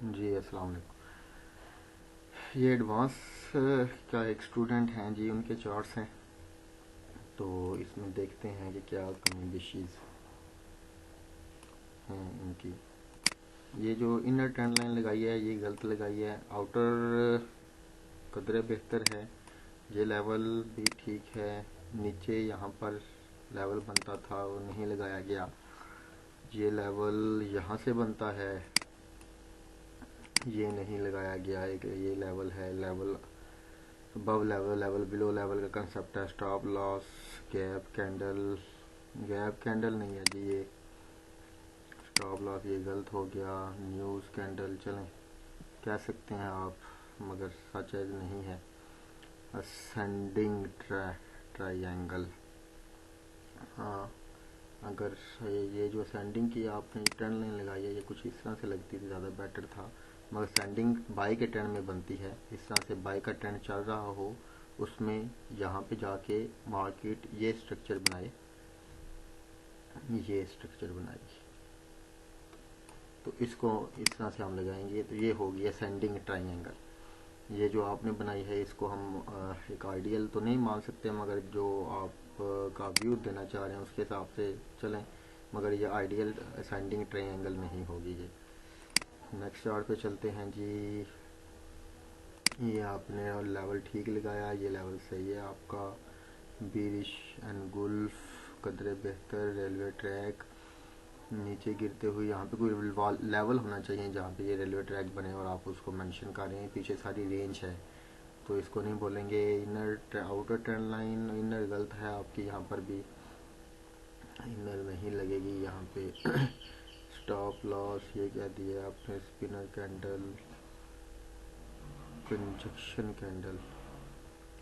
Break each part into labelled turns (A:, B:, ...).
A: जी अस्सलाम वालेकुम। ये एडवांस का एक स्टूडेंट हैं जी, उनके चार्ट्स हैं। तो इसमें देखते हैं कि क्या कमी बेशीज़ हैं इनकी। ये जो इनर ट्रेंड लाइन लगाई है ये गलत लगाई है। आउटर कदरे बेहतर है, ये लेवल भी ठीक है। नीचे यहाँ पर लेवल बनता था वो नहीं लगाया गया। ये लेवल यहाँ से बनता है, ये नहीं लगाया गया। एक ये लेवल है, level above level, level below level का कंसेप्ट है। Stop loss, gap candle, gap candle नहीं है जी ये। स्टॉप लॉस ये गलत हो गया। न्यूज़ कैंडल चलें कह सकते हैं आप, मगर सच एज नहीं है। असेंडिंग ट्रायंगल, हाँ अगर ये जो असेंडिंग की आपने ट्रेंड लाइन लगाई है ये कुछ इस तरह से लगती थी, ज़्यादा बेटर था। मगर असेंडिंग बाई के ट्रेंड में बनती है। इस तरह से बाई का ट्रेंड चल रहा हो उसमें यहाँ पे जाके मार्केट ये स्ट्रक्चर बनाए, ये स्ट्रक्चर बनाई, तो इसको इस तरह से हम लगाएंगे तो ये होगी असेंडिंग ट्रायंगल। ये जो आपने बनाई है इसको हम एक आइडियल तो नहीं मान सकते, मगर जो आप का व्यू देना चाह रहे हैं उसके हिसाब से चलें, मगर ये आइडियल असेंडिंग ट्रायंगल नहीं होगी। ये नेक्स्ट चार्ट पे चलते हैं जी। ये आपने लेवल ठीक लगाया, ये लेवल सही है आपका। बीरिश एंड गुल्फ, कदरे बेहतर, रेलवे ट्रैक नीचे गिरते हुए, यहाँ पे कोई लेवल होना चाहिए जहाँ पे ये रेलवे ट्रैक बने और आप उसको मेंशन कर रहे हैं। पीछे सारी रेंज है तो इसको नहीं बोलेंगे। Inner outer trend line inner गलत है आपकी, यहाँ पर भी इनर नहीं लगेगी यहाँ पे। स्टॉप लॉस ये क्या दिया आपने, स्पिनर कैंडल, कंजक्शन कैंडल।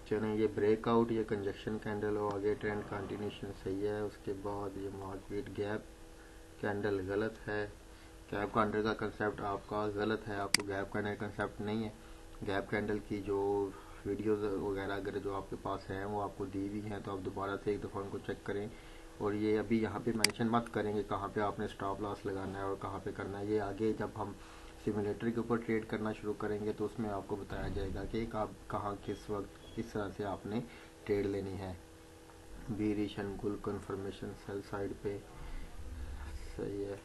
A: चलें ये ब्रेकआउट, ये कंजक्शन कैंडल और आगे ट्रेंड कंटिन्यूशन सही है। उसके बाद ये मार्केट गैप कैंडल गलत है। गैप कैंडल का कंसेप्ट आपका गलत है, आपको गैप कैंडल कंसेप्ट नहीं है। गैप कैंडल की जो वीडियोस वगैरह अगर जो आपके पास हैं वो आपको दी हुई हैं तो आप दोबारा से एक दफ़ा उनको चेक करें। और ये अभी यहाँ पे मेंशन मत करेंगे कहाँ पे आपने स्टॉप लॉस लगाना है और कहाँ पे करना है। ये आगे जब हम सिमुलेटर के ऊपर ट्रेड करना शुरू करेंगे तो उसमें आपको बताया जाएगा कि आप कहाँ किस वक्त किस तरह से आपने ट्रेड लेनी है। बीरिश एंड गुल कन्फर्मेशन सेल साइड पे सही है।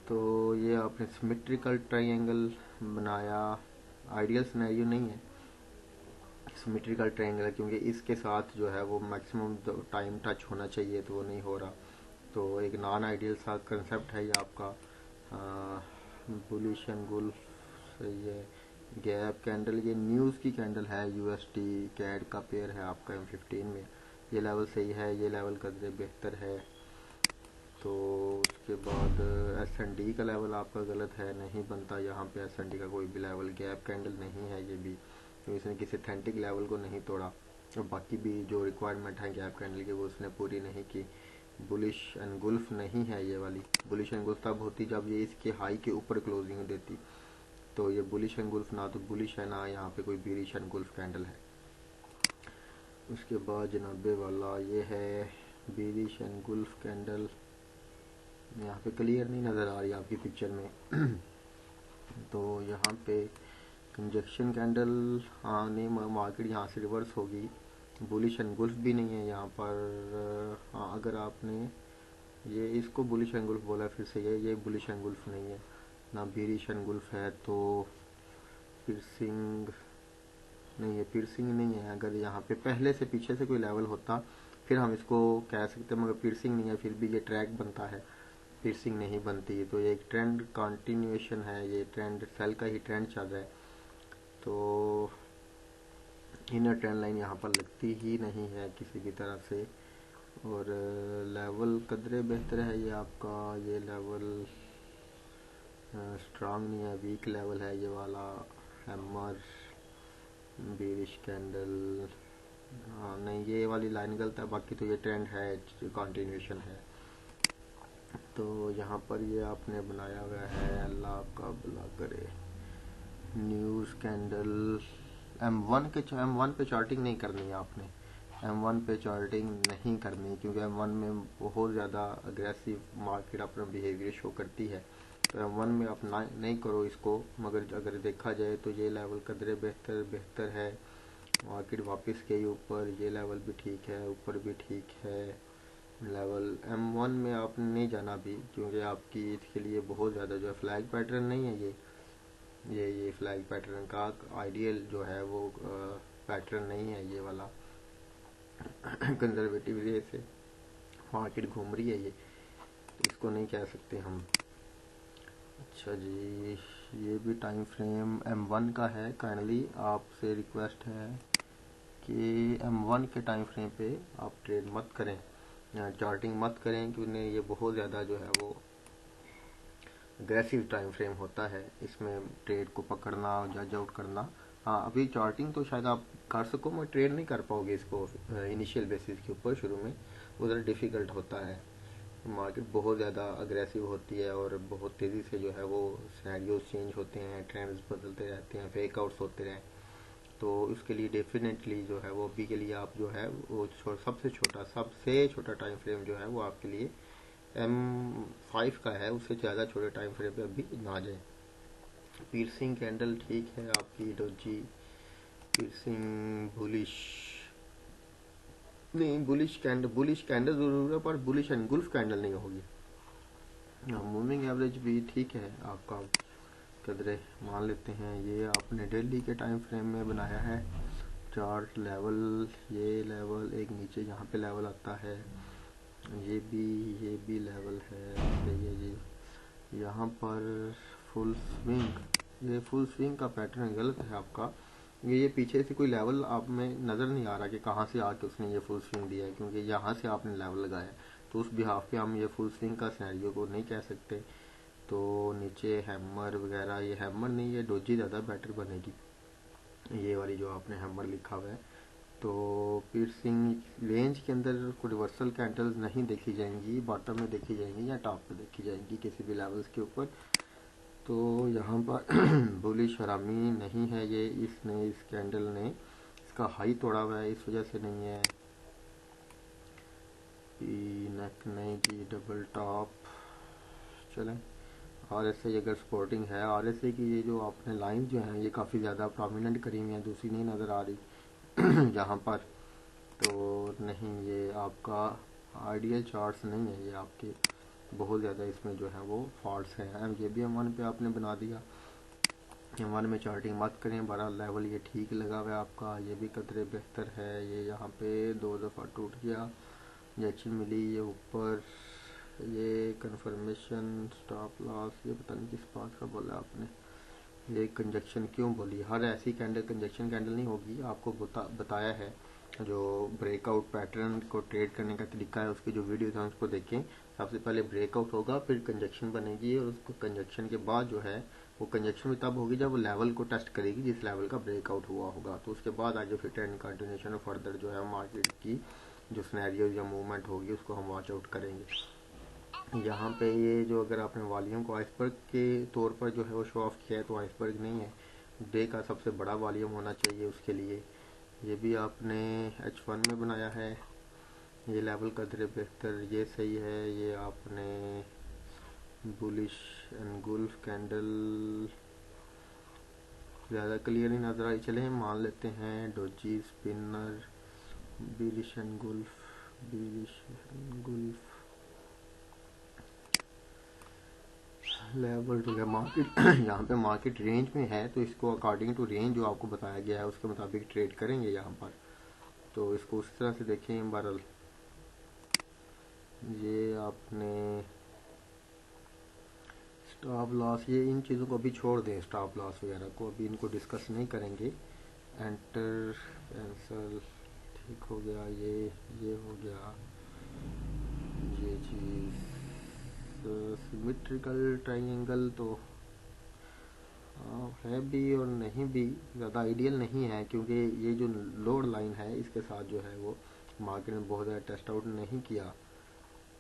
A: तो ये आपने सिमेट्रिकल ट्रायंगल बनाया, आइडियल सिनेरियो नहीं है सिमेट्रिकल ट्रायंगल, क्योंकि इसके साथ जो है वो मैक्सिमम टाइम टच होना चाहिए तो वो नहीं हो रहा। तो एक नॉन आइडियल सा कंसेप्ट है ये आपका। बुलिश एंड गुल्फ सही है। गैप कैंडल ये न्यूज़ की कैंडल है, यूएसटी कैड का पेयर है आपका M15 में। ये लेवल सही है, ये लेवल कदरे बेहतर है। तो उसके बाद S&D का लेवल आपका गलत है, नहीं बनता यहाँ पे S&D का कोई भी लेवल। गैप कैंडल नहीं है ये भी, तो इसने किसी अथेंटिक लेवल को नहीं तोड़ा। और बाकी भी जो रिक्वायरमेंट है गैप कैंडल की वो उसने पूरी नहीं की। बुलिश एंड गुल्फ नहीं है ये वाली। बुलिश एंड गुल्फ तब होती जब ये इसके हाई के ऊपर क्लोजिंग देती, तो ये बुलिश एंड गुल्फ ना तो बुलिश है ना यहाँ पे कोई बीरिश एंड गुल्फ कैंडल है। उसके बाद जनाबे वाला ये है बीरिश एंड गुल्फ कैंडल, यहाँ पे क्लियर नहीं नज़र आ रही आपकी पिक्चर में। तो यहाँ पे कंजक्शन कैंडल, हाँ नहीं मार्केट यहाँ से रिवर्स होगी। बुलिश एंड गुल्फ भी नहीं है यहाँ पर। हाँ अगर आपने ये इसको बुलिश एंड गुल्फ बोला फिर से ये बुलिश एंड गुल्फ नहीं है ना, बीरिश एंड गुल्फ है। तो पिर्सिंग नहीं है, पिर्सिंग नहीं है। अगर यहाँ पे पहले से पीछे से कोई लेवल होता फिर हम इसको कह सकते हैं, मगर पिर्सिंग नहीं है, फिर भी ये ट्रैक बनता है, पिर्सिंग नहीं बनती। तो ये एक ट्रेंड कंटिन्यूएशन है, ये ट्रेंड सेल का ही ट्रेंड चल रहा है। तो इनर ट्रेंड लाइन यहाँ पर लगती ही नहीं है किसी भी तरह से। और लेवल कदरे बेहतर है ये आपका, ये लेवल स्ट्रांग नहीं है, वीक लेवल है ये वाला। हैमर, बेरिश कैंडल, हाँ नहीं ये वाली लाइन गलत है, बाकी तो ये ट्रेंड है, कंटिन्यूएशन है। तो यहाँ पर ये आपने बनाया हुआ है, अल्लाह आपका भला करे। न्यूज़ कैंडल M1 पे चार्टिंग नहीं करनी है आपने, M1 पे चार्टिंग नहीं करनी, क्योंकि M1 में बहुत ज़्यादा अग्रेसिव मार्केट अपना बिहेवियर शो करती है। तो M1 में आप नहीं करो इसको, मगर अगर देखा जाए तो ये लेवल कदरे बेहतर है। मार्केट वापस गई ऊपर, ये लेवल भी ठीक है, ऊपर भी ठीक है। लेवल M1 में आपने नहीं जाना भी, क्योंकि आपकी इसके लिए बहुत ज़्यादा जो है फ्लैग पैटर्न नहीं है ये फ्लैग पैटर्न का आइडियल जो है वो पैटर्न नहीं है ये वाला। कंजर्वेटिव वे से मार्केट घूम रही है ये, तो इसको नहीं कह सकते हम। अच्छा जी, ये भी टाइम फ्रेम M1 का है। काइंडली आपसे रिक्वेस्ट है कि M1 के टाइम फ्रेम पे आप ट्रेड मत करें, चार्टिंग मत करें, क्योंकि ये बहुत ज़्यादा जो है वो अग्रेसिव टाइम फ्रेम होता है। इसमें ट्रेड को पकड़ना और जज आउट करना, हाँ अभी चार्टिंग तो शायद आप कर सको, मगर ट्रेड नहीं कर पाओगे इसको इनिशियल बेसिस के ऊपर। शुरू में उधर डिफ़िकल्ट होता है, मार्केट बहुत ज़्यादा अग्रेसिव होती है और बहुत तेज़ी से जो है वो सिनेरियोज चेंज होते हैं, ट्रेंड्स बदलते रहते हैं, फेक आउट्स होते हैं। तो उसके लिए डेफिनेटली जो है वो अभी के लिए आप जो है वो सबसे छोटा टाइम फ्रेम जो है वो आपके लिए M5 का है। उससे ज़्यादा छोटे टाइम फ्रेम पे अभी ना जाए। पीर्सिंग कैंडल ठीक है आपकी, डोजी पीर्सिंग बुलिश नहीं, बुलिश कैंडल जरूर है, पर बुलिश एनगुल्फ कैंडल नहीं होगी। मूविंग एवरेज भी ठीक है आपका, कदरे मान लेते हैं। ये आपने डेली के टाइम फ्रेम में बनाया है चार्ट लेवल, ये लेवल एक नीचे यहाँ पे लेवल आता है, ये भी लेवल है, ये यहाँ पर फुल स्विंग का पैटर्न गलत है आपका। ये पीछे से कोई लेवल आप में नज़र नहीं आ रहा कि कहाँ से आके उसने ये फुल स्विंग दिया है, क्योंकि यहाँ से आपने लेवल लगाया, तो उस बिहाफ पे हम ये फुल स्विंग का सिनेरियो को नहीं कह सकते। तो नीचे हैमर वगैरह, ये हैमर नहीं, ये डोजी ज़्यादा बेटर बनेगी, ये वाली जो आपने हैमर लिखा हुआ है। तो पीर्सिंग रेंज के अंदर कोई रिवर्सल कैंडल्स नहीं देखी जाएंगी, बॉटम में देखी जाएंगी या टॉप पे देखी जाएंगी किसी भी लेवल्स के ऊपर। तो यहाँ पर बुलिश हरामी नहीं है ये, इस कैंडल ने इसका हाई तोड़ा हुआ है, इस वजह से नहीं है। नेक नहीं जी, डबल टॉप चलें। RSI अगर सपोर्टिंग है, RSI की ये जो आपने लाइन जो है ये काफ़ी ज़्यादा प्रोमिनेंट करी हुई है, दूसरी नहीं नज़र आ रही यहाँ पर। तो नहीं, ये आपका आइडियल चार्ट्स नहीं है, ये आपके बहुत ज़्यादा इसमें जो है वो फॉल्ट्स हैं। ये भी M1 पे आपने बना दिया, M1 में चार्टिंग मत करें। 12 लेवल ये ठीक लगा हुआ है आपका, ये भी कदरे बेहतर है। ये यहाँ पे 2 दफ़ा टूट गया, ये अच्छी मिली, ये ऊपर, ये कंफर्मेशन स्टॉप लॉस, ये पता नहीं किस बात का बोला आपने, ये कंजक्शन क्यों बोली। हर ऐसी कैंडल कंजक्शन कैंडल नहीं होगी, आपको बताया है जो ब्रेकआउट पैटर्न को ट्रेड करने का तरीका है, उसकी जो वीडियोस हैं उसको देखें। सबसे पहले ब्रेकआउट होगा, फिर कंजक्शन बनेगी, और उसको कंजक्शन के बाद जो है वो कंजक्शन भी तब होगी जब वो लेवल को टेस्ट करेगी जिस लेवल का ब्रेकआउट हुआ होगा। तो उसके बाद आगे फिर ट्रेंड कंटिन्यूशन और फर्दर जो है मार्केट की जो सिनेरियो या मूवमेंट होगी उसको हम वॉच आउट करेंगे। यहाँ पे ये जो अगर आपने वॉल्यूम को आइसबर्ग के तौर पर जो है वो शो ऑफ किया है, तो आइसबर्ग नहीं है, डे का सबसे बड़ा वॉल्यूम होना चाहिए उसके लिए। ये भी आपने H1 में बनाया है, ये लेवल कदरे बेहतर, ये सही है। ये आपने बुलिश एनगुल्फ कैंडल ज़्यादा क्लियर नहीं नजर आई, चले मान लेते हैं। Doji spinner, bullish engulf level two market यहाँ पे मार्केट रेंज में है, तो इसको अकॉर्डिंग टू रेंज जो आपको बताया गया है उसके मुताबिक ट्रेड करेंगे यहाँ पर। तो इसको उस तरह से देखें। बहरहाल ये आपने स्टॉप लॉस, ये इन चीज़ों को अभी छोड़ दें, स्टॉप लॉस वगैरह को अभी इनको डिस्कस नहीं करेंगे। एंटर, कैंसल, ठीक हो गया। ये हो गया, ये चीज़ सिमेट्रिकल ट्रायंगल तो है भी और नहीं भी, ज़्यादा आइडियल नहीं है, क्योंकि ये जो लोड लाइन है इसके साथ जो है वो मार्केट में बहुत ज़्यादा टेस्ट आउट नहीं किया,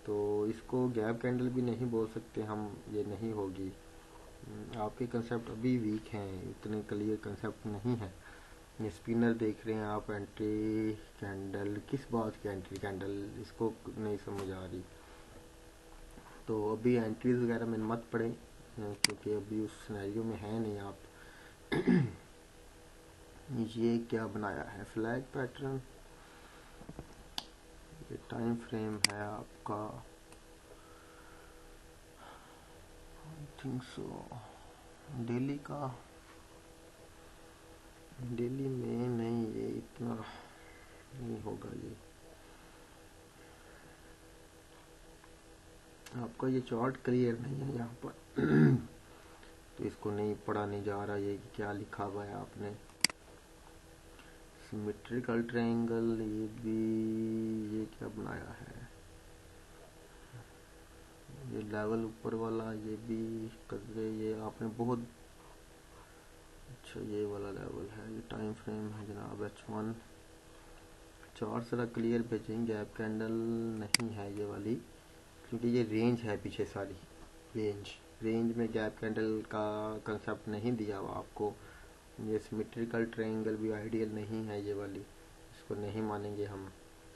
A: तो इसको गैप कैंडल भी नहीं बोल सकते हम, ये नहीं होगी। आपके कंसेप्ट अभी वीक हैं, इतने क्लियर कंसेप्ट नहीं है। ये स्पिनर देख रहे हैं आप, एंट्री कैंडल, किस बात की एंट्री कैंडल, इसको नहीं समझ आ रही। तो अभी एंट्रीज वगैरह में मत पड़े, क्योंकि अभी उस सिनेरियो में है नहीं आप। ये क्या बनाया है, फ्लैग पैटर्न, ये टाइम फ्रेम है आपका, आई थिंक सो डेली का, डेली में नहीं, ये इतना नहीं होगा ये आपका, ये चार्ट क्लियर नहीं है यहाँ पर। तो इसको नहीं पढ़ा नहीं जा रहा ये कि क्या लिखा हुआ है आपने। सिमेट्रिकल ट्रायंगल, ये भी, ये क्या बनाया है, ये लेवल ऊपर वाला, ये भी कदरे, ये आपने बहुत अच्छा, ये वाला लेवल है, ये टाइम फ्रेम है जनाब H1। चार्ट जरा क्लियर भेजें, गैप कैंडल नहीं है ये वाली, क्योंकि ये रेंज है पीछे सारी, रेंज में गैप कैंडल का कंसेप्ट नहीं दिया हुआ आपको। ये सिमेट्रिकल ट्रायंगल भी आइडियल नहीं है ये वाली, इसको नहीं मानेंगे हम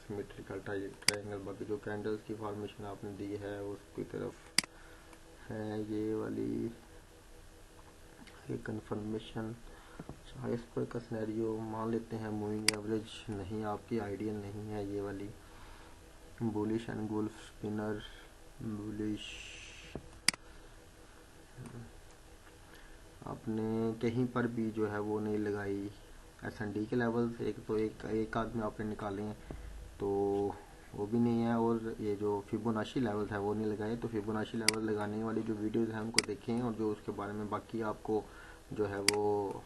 A: सिमेट्रिकल ट्रायंगल। बाकी जो कैंडल्स की फॉर्मेशन आपने दी है उसकी तरफ है ये वाली, ये कंफर्मेशन। इस पर का सिनेरियो मान लेते हैं मूविंग एवरेज नहीं आपकी आइडियल नहीं है ये वाली। Bullish and Gulf spinner, bullish आपने कहीं पर भी जो है वो नहीं लगाई। S&D के लेवल्स एक आध में आपने निकाले हैं तो वो भी नहीं है, और ये जो फिबोनाची लेवल्स है वो नहीं लगाए। तो फिबोनाची लेवल लगाने वाली जो वीडियोस हैं उनको देखें, और जो उसके बारे में बाकी आपको जो है वो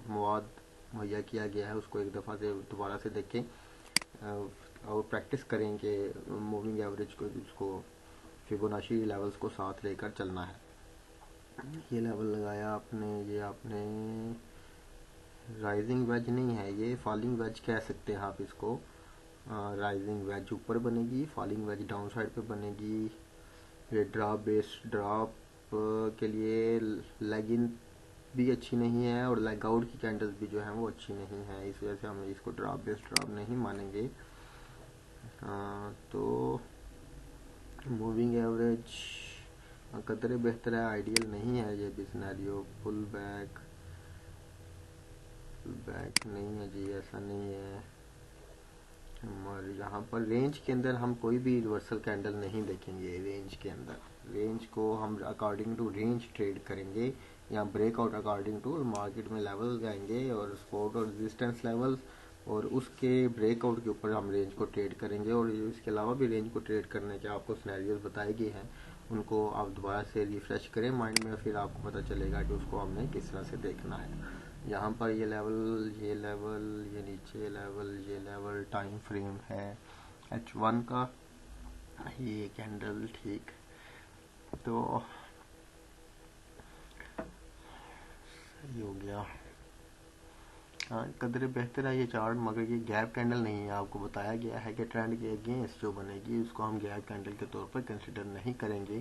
A: मवाद मुहैया किया गया है उसको एक दफ़ा से दोबारा से देखें और प्रैक्टिस करें कि मूविंग एवरेज को उसको फिबोनाची लेवल्स को साथ लेकर चलना है। ये लेवल लगाया आपने, ये आपने राइजिंग वेज नहीं है, ये फॉलिंग वेज कह सकते हैं आप इसको। राइजिंग वेज ऊपर बनेगी, फॉलिंग वेज डाउन साइड पे बनेगी। ये ड्रॉप बेस ड्रॉप के लिए लेग इन भी अच्छी नहीं है, और लेग आउट की कैंडल्स भी जो है वो अच्छी नहीं है, इस वजह से हम इसको ड्रॉप बेस ड्रॉप नहीं मानेंगे। तो मूविंग एवरेज कदरे बेहतर है, आइडियल नहीं है ये भी सिनेरियो। पुल बैक नहीं है जी, ऐसा नहीं है। हमारे यहाँ पर रेंज के अंदर हम कोई भी रिवर्सल कैंडल नहीं देखेंगे। रेंज को हम अकॉर्डिंग टू रेंज ट्रेड करेंगे, या ब्रेकआउट अकॉर्डिंग टू मार्केट में लेवल जाएंगे और सपोर्ट और रेजिस्टेंस लेवल्स, और उसके ब्रेकआउट के ऊपर हम रेंज को ट्रेड करेंगे। और इसके अलावा भी रेंज को ट्रेड करने के आपको सिनेरियोज बताए गए हैं, उनको आप दोबारा से रिफ्रेश करें माइंड में, फिर आपको पता चलेगा कि उसको हमने किस तरह से देखना है। यहाँ पर ये लेवल, ये नीचे लेवल टाइम फ्रेम है H1 का, ये कैंडल ठीक, तो सही हो गया। हाँ कदरे बेहतर है ये चार्ट, मगर ये गैप कैंडल नहीं है। आपको बताया गया है कि ट्रेंड के अगेंस्ट जो बनेगी उसको हम गैप कैंडल के तौर पर कंसिडर नहीं करेंगे,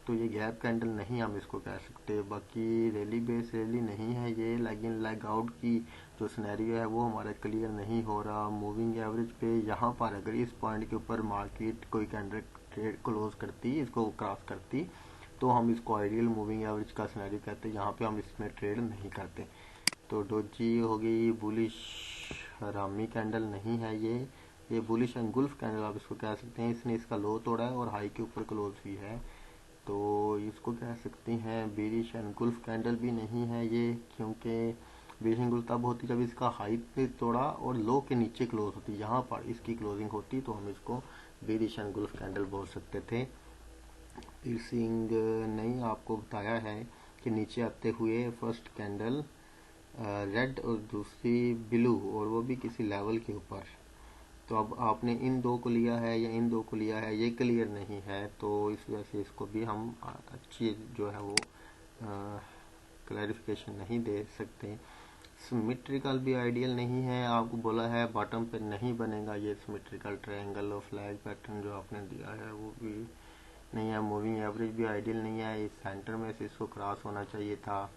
A: तो ये गैप कैंडल नहीं हम इसको कह सकते। बाकी रैली बेस रैली नहीं है ये, लेकिन लेग आउट की जो सिनेरियो है वो हमारा क्लियर नहीं हो रहा। मूविंग एवरेज पे यहाँ पर अगर इस पॉइंट के ऊपर मार्केट कोई कैंडल ट्रेड क्लोज करती, इसको क्रॉस करती, तो हम इसको आइडियल मूविंग एवरेज का सिनेरियो कहते हैं। यहाँ पे हम इसमें ट्रेड नहीं करते। तो डोजी हो गई बुलिश, रामी कैंडल नहीं है ये बुलिश एंगुल्फ कैंडल आप इसको कह सकते हैं। इसने इसका लो तोड़ा है और हाई के ऊपर क्लोज हुई है, तो इसको कह सकते हैं बेरिश एंगुल्फ कैंडल भी नहीं है ये, क्योंकि बेरिश एंगुल्फ तब होती जब इसका हाई पे तोड़ा और लो के नीचे क्लोज होती, यहाँ पर इसकी क्लोजिंग होती, तो हम इसको बेरिश एंगुल्फ कैंडल बोल सकते थे। पियर्सिंग नहीं, आपको बताया है कि नीचे आते हुए फर्स्ट कैंडल रेड और दूसरी ब्लू, और वो भी किसी लेवल के ऊपर। तो अब आपने इन दो को लिया है या इन दो को लिया है, ये क्लियर नहीं है, तो इस वजह से इसको भी हम अच्छी जो है वो क्लैरिफिकेशन नहीं दे सकते। सिमेट्रिकल भी आइडियल नहीं है, आपको बोला है बॉटम पे नहीं बनेगा ये सिमेट्रिकल ट्रायंगल, और फ्लैग पैटर्न जो आपने दिया है वो भी नहीं है। मूविंग एवरेज भी आइडियल नहीं है, इस सेंटर में से इसको क्रॉस होना चाहिए था।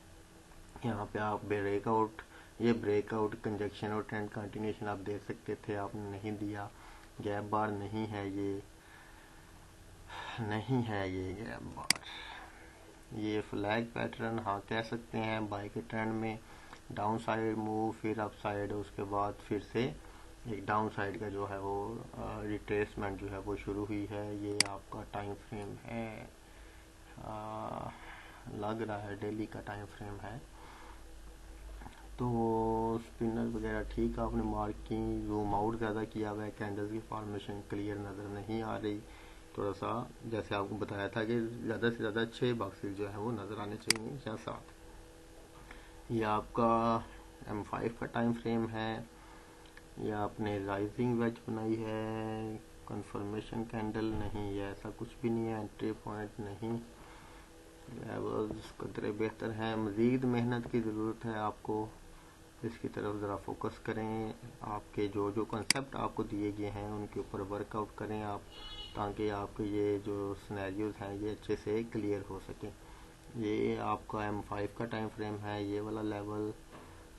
A: यहाँ पे आप ब्रेकआउट, ये ब्रेकआउट कंजक्शन और ट्रेंड कंटिन्यूशन आप दे सकते थे, आपने नहीं दिया। गैप बार नहीं है ये गैप बार, ये फ्लैग पैटर्न हाँ कह सकते हैं। बाय के ट्रेंड में डाउन साइड मूव, फिर अप साइड, उसके बाद फिर से एक डाउन साइड का जो है वो रिट्रेसमेंट जो है वो शुरू हुई है। ये आपका टाइम फ्रेम है, लग रहा है डेली का टाइम फ्रेम है। तो स्पिनर वगैरह ठीक आपने मार्क की, जूम आउट ज़्यादा किया हुआ है, कैंडल्स की फॉर्मेशन क्लियर नज़र नहीं आ रही। थोड़ा सा जैसे आपको बताया था कि ज़्यादा से ज़्यादा 6 बॉक्सेस जो है वो नज़र आने चाहिए या 7। ये आपका M5 का टाइम फ्रेम है। ये आपने राइजिंग वेज बनाई है, कंफर्मेशन कैंडल नहीं है, ऐसा कुछ भी नहीं है, एंट्री पॉइंट नहीं, लेवल्स कदरे बेहतर हैं। मज़ीद मेहनत की ज़रूरत है आपको, इसकी तरफ ज़रा फोकस करें। आपके जो जो कंसेप्ट आपको दिए गए हैं उनके ऊपर वर्कआउट करें आप, ताकि आपके ये जो सिनेरियोज हैं ये अच्छे से क्लियर हो सके। ये आपका M5 का टाइम फ्रेम है। ये वाला लेवल,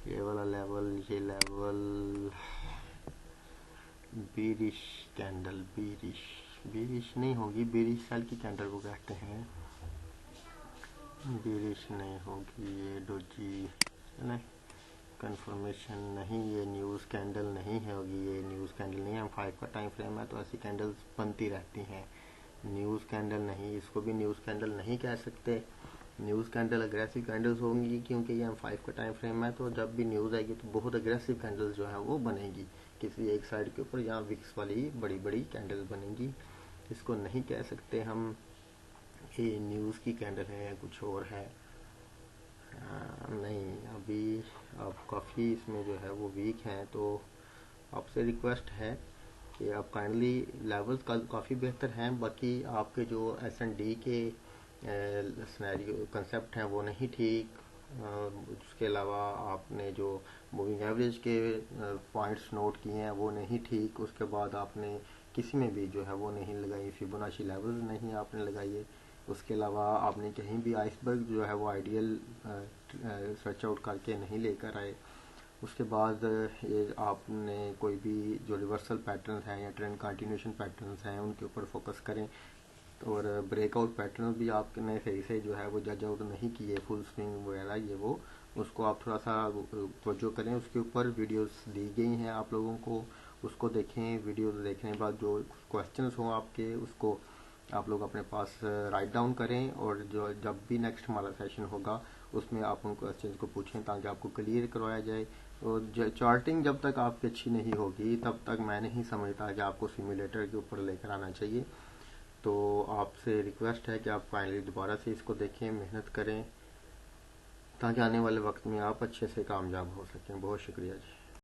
A: ये वाला लेवल, ये लेवल बीरिश कैंडल, बीरिश नहीं होगी, बीरिश सेल की कैंडल को कहते हैं, बीरिश नहीं होगी। ये डोजी नहीं, कंफर्मेशन नहीं, ये न्यूज़ कैंडल नहीं है होगी, ये न्यूज़ कैंडल नहीं है। M5 का टाइम फ्रेम है तो ऐसी कैंडल्स बनती रहती हैं। न्यूज़ कैंडल नहीं, इसको भी न्यूज़ कैंडल नहीं कह सकते। न्यूज़ कैंडल अग्रेसिव कैंडल्स होंगी, क्योंकि ये M5 का टाइम फ्रेम है, तो जब भी न्यूज़ आएगी तो बहुत अग्रेसिव कैंडल्स जो है वो बनेगी, किसी एक साइड के ऊपर यहाँ विक्स वाली बड़ी बड़ी कैंडल बनेगी। इसको नहीं कह सकते हम ये न्यूज़ की कैंडल है या कुछ और है। नहीं, अभी आप काफ़ी इसमें जो है वो वीक हैं, तो आपसे रिक्वेस्ट है कि आप काइंडली लेवल्स काफ़ी बेहतर हैं, बाकी आपके जो S&D के सिनेरियो कंसेप्ट हैं वो नहीं ठीक। उसके अलावा आपने जो मूविंग एवरेज के पॉइंट्स नोट किए हैं वो नहीं ठीक। उसके बाद आपने किसी में भी जो है वो नहीं लगाई, फिबोनाची लेवल्स नहीं आपने लगाई। उसके अलावा आपने कहीं भी आइसबर्ग जो है वो आइडियल सर्च आउट करके नहीं लेकर आए। उसके बाद ये आपने कोई भी जो रिवर्सल पैटर्न हैं या ट्रेंड कंटिन्यूशन पैटर्न्स हैं उनके ऊपर फोकस करें। और ब्रेकआउट पैटर्न भी आपने सही से जो है वो जज आउट नहीं किए, फुल स्विंग वगैरह ये वो, उसको आप थोड़ा सा तवज्जो करें। उसके ऊपर वीडियोस दी गई हैं आप लोगों को, उसको देखें। वीडियो देखने के बाद जो क्वेश्चंस हों आपके, उसको आप लोग अपने पास राइट डाउन करें, और जो जब भी नेक्स्ट हमारा सेशन होगा उसमें आप उन क्वेश्चंस को पूछें ताकि आपको क्लियर करवाया जाए। और चार्टिंग जब तक आपकी अच्छी नहीं होगी तब तक मैं नहीं समझता कि आपको सिमुलेटर के ऊपर लेकर आना चाहिए। तो आपसे रिक्वेस्ट है कि आप फाइनली दोबारा से इसको देखें, मेहनत करें, ताकि आने वाले वक्त में आप अच्छे से कामयाब हो सकें। बहुत शुक्रिया जी।